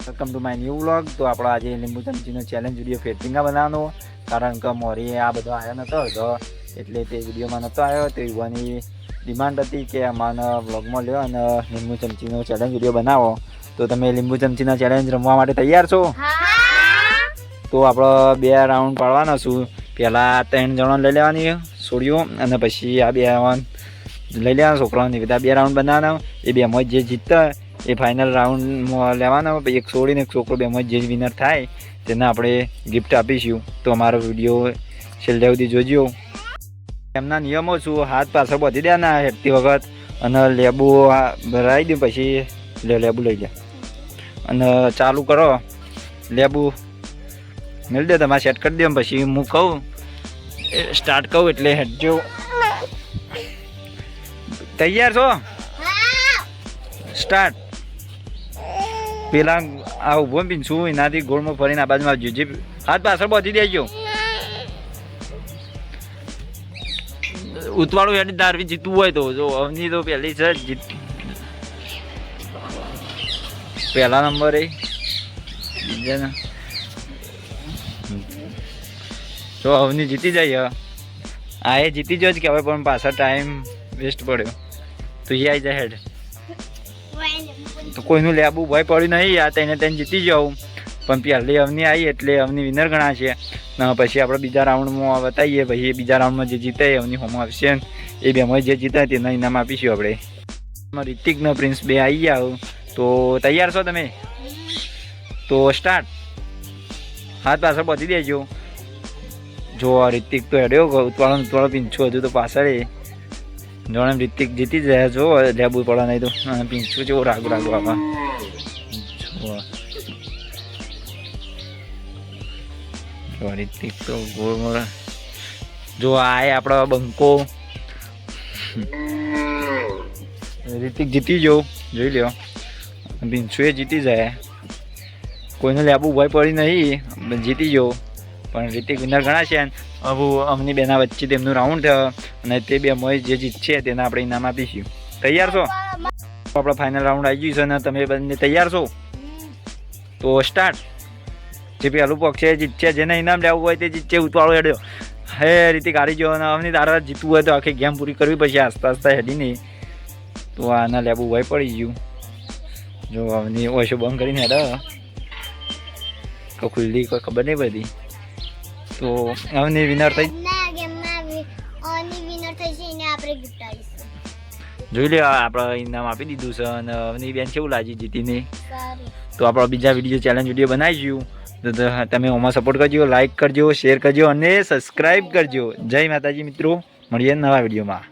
Welcome to my new vlog. તો આપણો આજે લીંબુ ચમચીનો ચેલેન્જ વિડીયો ફેટિંગમાં બનાવવાનો, કારણ કે મોરી આ બધો આવ્યો નહોતો તો એટલે તે વિડીયોમાં નહોતો આવ્યો. તો યુવાની ડિમાન્ડ હતી કે અમારે વ્લોગમાં લ્યો અને લીંબુ ચમચીનો ચેલેન્જ વિડીયો બનાવો. તો તમે લીંબુ ચમચીના ચેલેન્જ રમવા માટે તૈયાર છો? તો આપણે 2 રાઉન્ડ પાડવાના છું. પહેલાં 3 જણો લઈ લેવાની છોડીઓ અને પછી આ 2 લઈ લેવાના છોકરાઓની બધા 2 રાઉન્ડ બનાવવાના. એ 2માં જે જીતતા એ ફાઇનલ રાઉન્ડમાં લેવાનો. એક છોડીને એક છોકરો 2માં જે વિનર થાય તેને આપણે ગિફ્ટ આપીશું. તો અમારો વિડીયો છેલ્લે સુધી જોજો. એમના નિયમો શું: હાથ પાછળ બાંધી દેવાના હેઠતી વખત અને લેબુ ભરાઈ દઉં પછી લેબુ લઈ લે અને ચાલુ કરો. લેબુ મેળ દે, તમારે સેટ કરી દે. પછી હું કહું સ્ટાર્ટ કહું એટલે હેઠજો. તૈયાર છો? સ્ટાર્ટ. પેલા આ ઊભો પીંછું એનાથી ગોળમાં ફરીને આ બાજુમાં આવજો. જે હાથ પાછળ બાંધી દેજો. ઉતવાળું એની દારવી જીતવું હોય તો જો અવની તો પહેલી છે જીત, પહેલા નંબર એ બીજા ને જો અવની જીતી જાય. આ એ જીતી જ કહેવાય, પણ પાછળ ટાઈમ વેસ્ટ પડ્યો તો એ આવી જાય હેડ. તો કોઈનું લેબુ ભય પડ્યું નહીં. આ તેને જીતી જાઉં, પણ પહેલી અવની આવી એટલે અવની વિનર ગણા છે. પછી આપણે બીજા રાઉન્ડમાં બતાવીએ. પછી બીજા રાઉન્ડમાં જે જીતે અવની હોમ આવશે. એ 2માં જે જીતે તેના ઇનામ આપીશું આપણે. રિતિક ને પ્રિન્સ 2 આવી ગયા. તો તૈયાર છો તમે? તો સ્ટાર્ટ. હાથ પાછળ બાંધી દેજો. જો રિતિક તો હેડ્યો, ઉતવાળો પીંછું હજુ તો પાછળ. જોણે રિતિક જીતી જાય. જો લેબુ પડવા નહીં તો પીંછું જેવું રાગુ આપવા. જો રિતિક તો ગોળ જો આ આપણો બંકો. રિતિક જીતી જો જોઈ લ્યો. પીંછું એ જીતી જાય. કોઈને લેબુ ભય પડી નહીં, જીતી જો. પણ રિતિક વિનર ગણા છે. હવે અમની બેના વચ્ચે તેમનું રાઉન્ડ થયો અને તે 2માં જે જીતશે તેને આપણે ઇનામ આપીશું. તૈયાર છો? આપણો ફાઇનલ રાઉન્ડ આવી ગયું છે અને તમે બંને તૈયાર છો? તો સ્ટાર્ટ. જે પહેલું પક્ષે જીતશે, જેને ઇનામ લેવું હોય તે જીતશે. ઉતવાળો હેડ્યો. હે રિતિક હારી ગયો અને અમની તારા જીતવું હોય તો આખી ગેમ પૂરી કરવી પછી આસ્તા આસ્તા હેડી નહીં. તો આના લેબુ ભય પડી ગયું. જો અમની ઓછો બંધ કરીને હેડો તો ખુલ્લી કોઈ ખબર નહીં પડી. તો અવની વિનર થઈ જોઈ લે. આપણે ઇનામ આપી દીધું છે અને અવની બેન કેવું લાગી જીતીને. તો આપણે બીજા વિડીયો ચેલેન્જ વિડીયો બનાવીશું. તો તમે ઓમાં સપોર્ટ કરજો, લાઈક કરજો, શેર કરજો અને સબસ્ક્રાઈબ કરજો. જય માતાજી મિત્રો, મળીએ નવા વિડીયોમાં.